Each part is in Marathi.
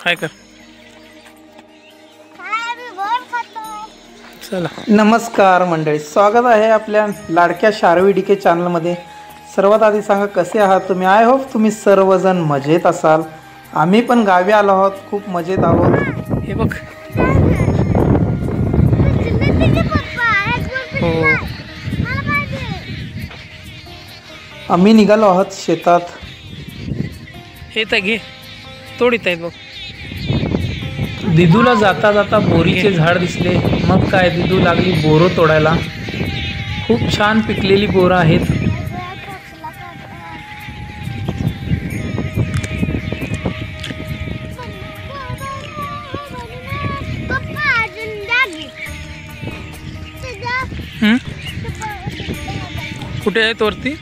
काय कर चला. नमस्कार मंडळी, स्वागत आहे आपल्या लाडक्या शार्वी डीके चॅनलमध्ये. सर्वात आधी सांगा कसे आहात तुम्ही. आय होप तुम्ही सर्वजण मजेत असाल. आम्ही पण गावी आलो आहोत, खूप मजेत आहोत. हे बघ हो आम्ही निघालो आहोत शेतात. हे तर घे तोडीत आहेत बघ. दिदूला जाता जाता बोरीचे झाड दिसले. मग काय, दिदू लागली बोरं तोडायला. खूप छान पिकलेली बोरं आहेत. कुठे आहेत वरती?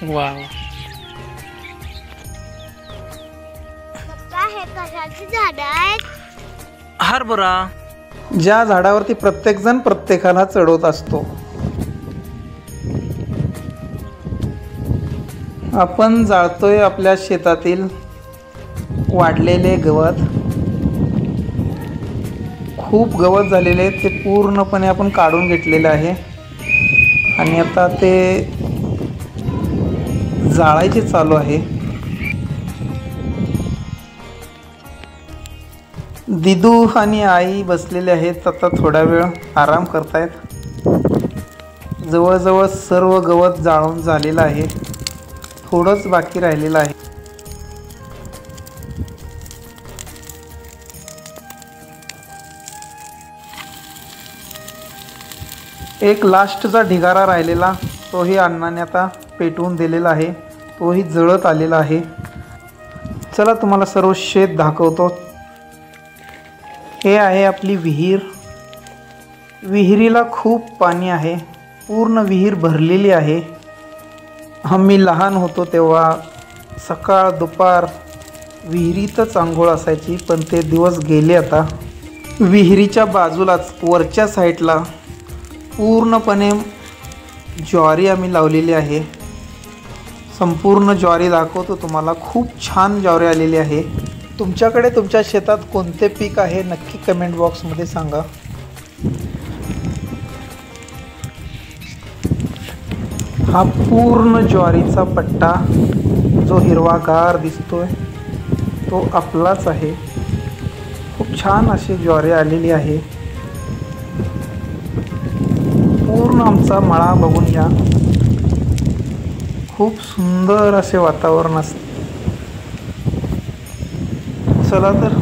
वाव, हरभरा. ज्या झाडावरती प्रत्येक जण प्रत्येकाला चढवत असतो. आपण जाळतोय आपल्या शेतातील वाढलेले गवत. खूप गवत झालेले, ते पूर्णपणे आपण काढून घेतलेले आहे आणि आता ते जाळायचे चालू आहे. दिदू आणि आई बसलेले आहेत, आता थोडा वेळ आराम करतायत. जवळजवळ सर्व गवत जाळून झालेलं आहे, थोडंच बाकी राहिलेलं आहे. एक लास्टचा ढिगारा राहिलेला, तोही अण्णाने आता पेटवून दिलेला आहे. तोही जळत आलेला आहे. चला तुम्हाला सर्व शेत दाखवतो. हे आहे आपली विहीर. विहिरीला खूप पाणी आहे, पूर्ण विहीर भरलेली आहे. आम्ही लहान होतो तेव्हा सकाळ दुपार विहिरीतच आंघोळ असायची, पण ते दिवस गेले आता. विहिरीच्या बाजूलाच वरच्या साईडला पूर्णपणे ज्वारी आम्ही लावलेली आहे. संपूर्ण ज्वारी दाखवतो तुम्हाला. खूप छान ज्वारी आलेली आहे. तुमच्याकडे तुमच्या शेतात कोणते पीक आहे नक्की कमेंट बॉक्समध्ये सांगा. हा पूर्ण ज्वारीचा पट्टा जो हिरवागार दिसतोय तो आपलाच आहे. खूप छान अशी ज्वारी आलेली आहे. पूर्ण आमचा मळा बघून घ्या. खूप सुंदर असे वातावरण असते. चला तर,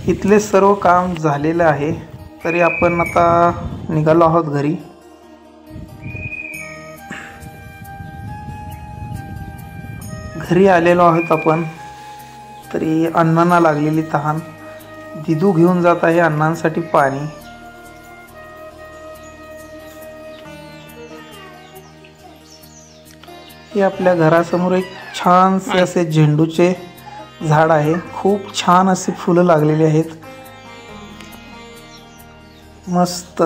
इथले सर्व काम झालेलं आहे, तरी आपण आता निघालो आहोत घरी. घरी आलेलो आहोत आपण, तरी अण्णांना लागलेली तहान. दिदू घेऊन जात आहे अण्णांसाठी पाणी. हे आपल्या घरासमोर एक छानसे असे झेंडूचे झाड आहे. खूप छान असे फुलं लागलेली आहेत. मस्त.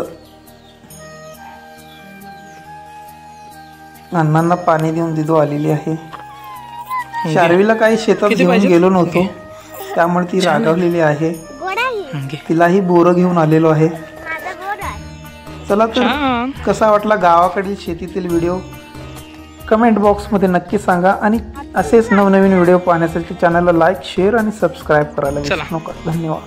अण्णांना पाणी देऊन दिदू आलेली आहे. शार्वीला काही शेतात घेऊन गेलो नव्हतो, त्यामुळे ती रागावलेली आहे. तिलाही बोरं घेऊन आलेलो आहे. चला तर, कसा वाटला गावाकडील शेतीतील व्हिडिओ कमेंट बॉक्समध्ये नक्की सांगा. आणि असेच नवनवीन व्हिडिओ पाहण्यासाठी चॅनलला लाईक, शेअर आणि सबस्क्राईब करायला विसरू नका. धन्यवाद.